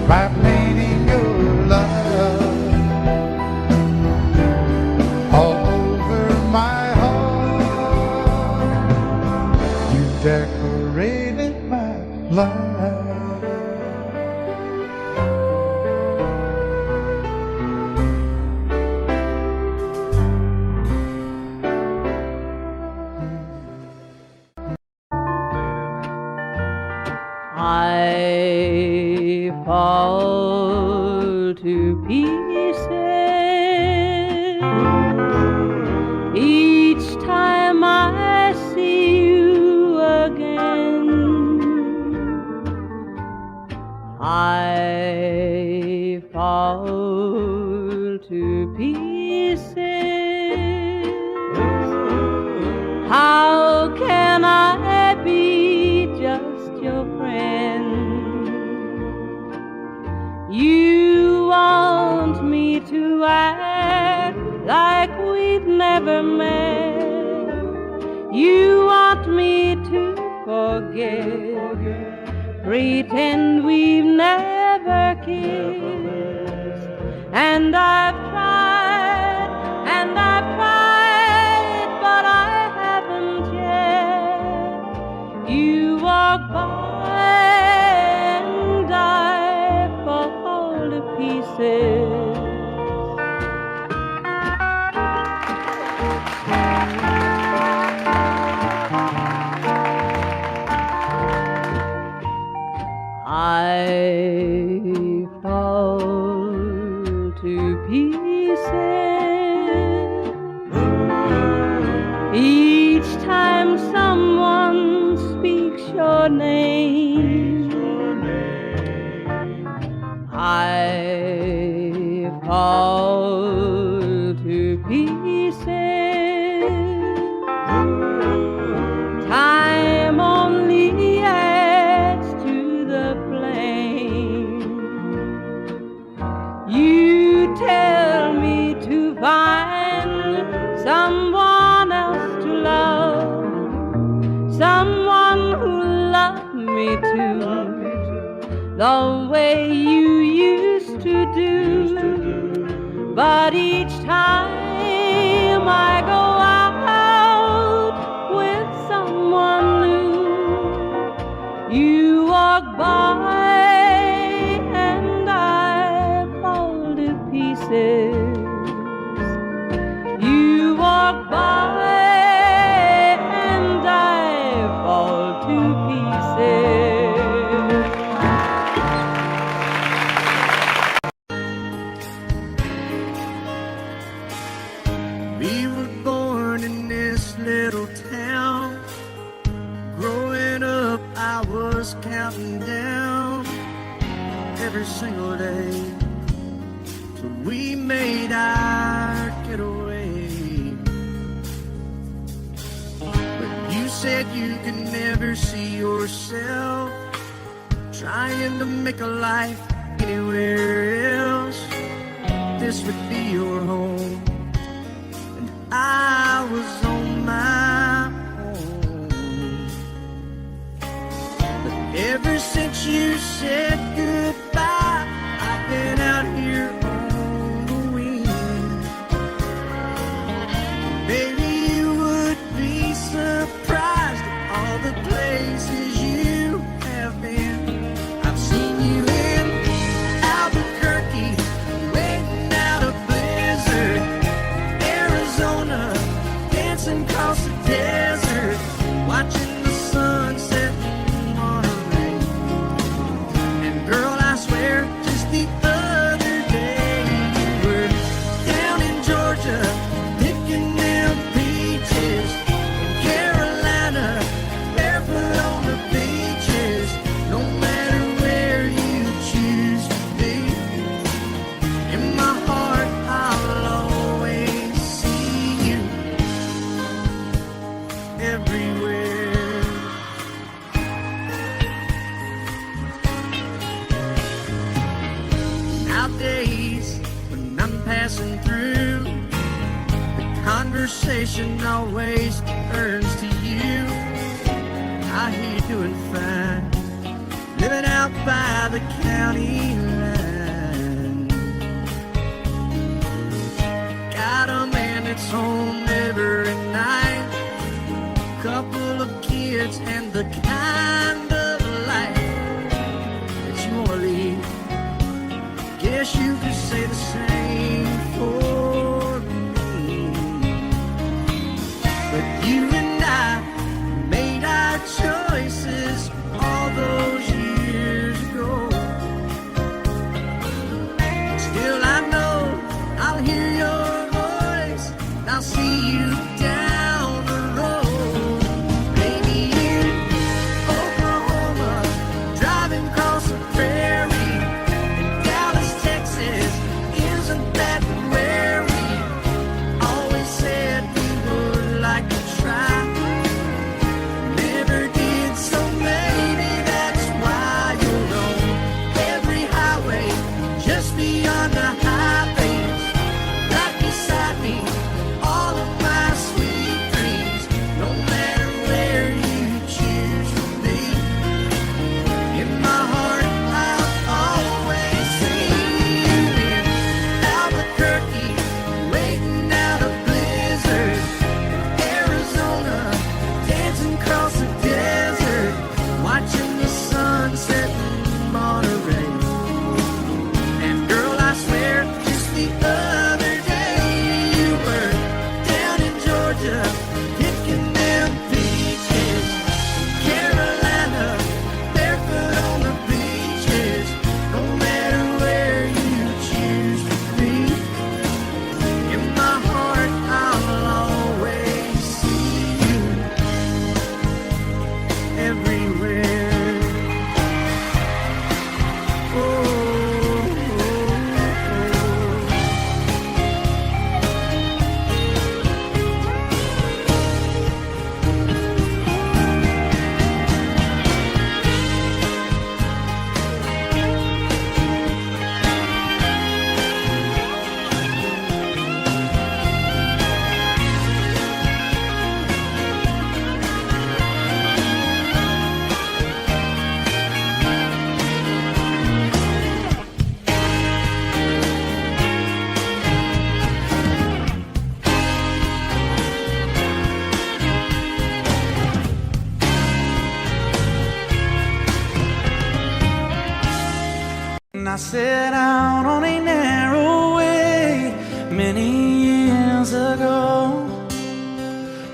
by painting your love all over my heart. You decorated my life. I fall to pieces each time I see you again. I fall to pieces. How can I be just your friend? You want me to act never met. You want me to forget, pretend we've never kissed. And I've tried, but I haven't yet. You walk by and I fall to pieces. I fall to pieces each time someone speaks your name. I fall to pieces. Time only adds to the flame. You tell me to find someone else to love, someone who loved me too, the way you used to do. But each time I go out with someone new, you walk by and I fall to pieces. You walk by and I fall to pieces. We were born in this little town. Growing up, I was counting down every single day till we made our getaway. But you said you could never see yourself trying to make a life anywhere else. This would be your home. I was on my own. But ever since you said goodbye, I've been out here on the wing. Baby, you would be surprised at all the places you have been. I've seen you in Albuquerque, waiting out a blizzard, dancing across the desert, watching the sunset on a lake. And girl, I swear, just the other day you were down in Georgia, picking them peaches. In Carolina, barefoot on the beaches. No matter where you choose to be, in my heart I'll always see you everywhere. Nowadays, when I'm passing through, the conversation always turns to you. I hear you doing fine, living out by the county line. Got a man that's home every night, couple of kids and the kind of life that you want to lead. Guess you could say the same for me. But you and I made our choices all those years ago. Still I know I'll hear your voice and I'll see you down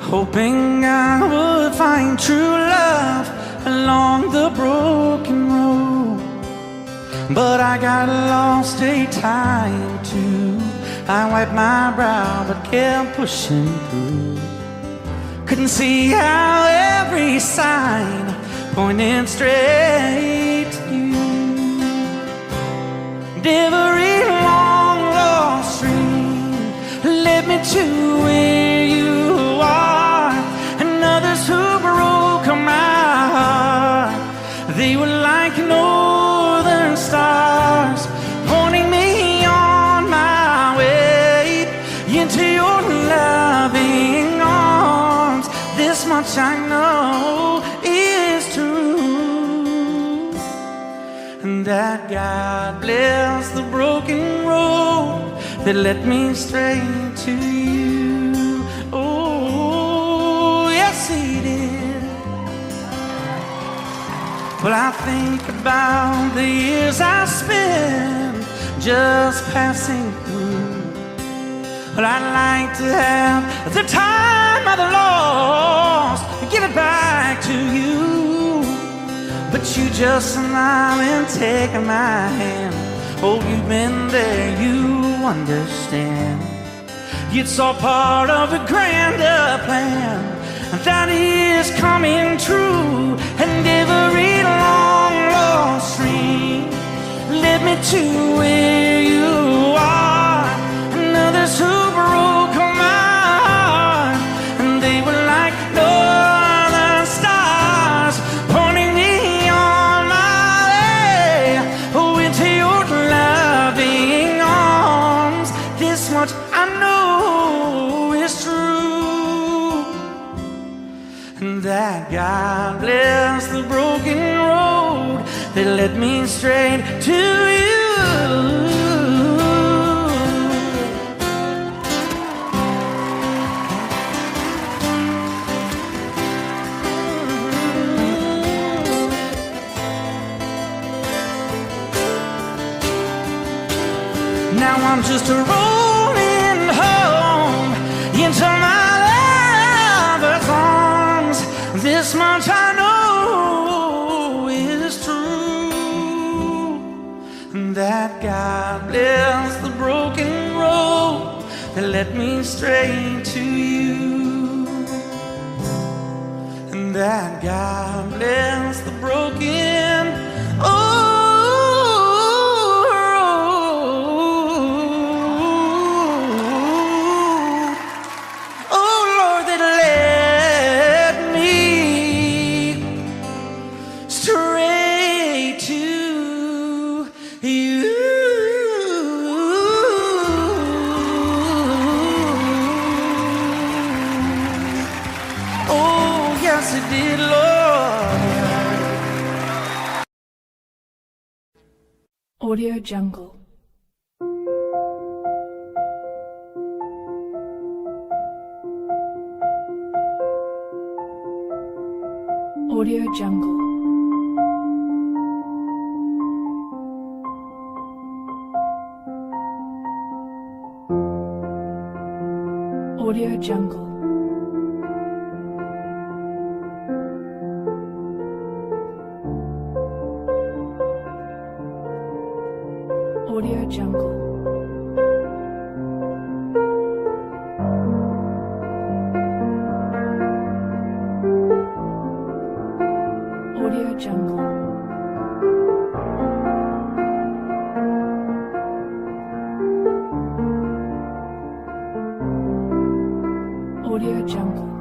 hoping I would find true love along the broken road. But I got lost a time or two. I wiped my brow but kept pushing through. Couldn't see how every sign pointed straight to you. And every long lost stream led me to where you are. And others who broke my heart, they were like northern stars, pointing me on my way into your loving arms. This much I know is true, and that God bless the broken road that led me straight to you. Oh, yes, He did. Well, I think about the years I spent just passing through. Well, I'd like to have the time I've lost, give it back to you. But you just smile and take my hand. Oh, you've been there, you understand. It's all part of a grander plan that is coming true. And every long lost stream led me to where you are. And others who broke my heart, and they were like northern stars, pointing me on my way into your loving arms. This much I know is true, and that God bless the broken road that led me straight to you. Now I'm just rolling home into my lover's arms. This much I know is true, and that God bless the broken road that led me straight to you. And that God bless the broken Audio Jungle. Audio Jungle. Audio Jungle. Audio Jungle. Audio Jungle. Audio Jungle.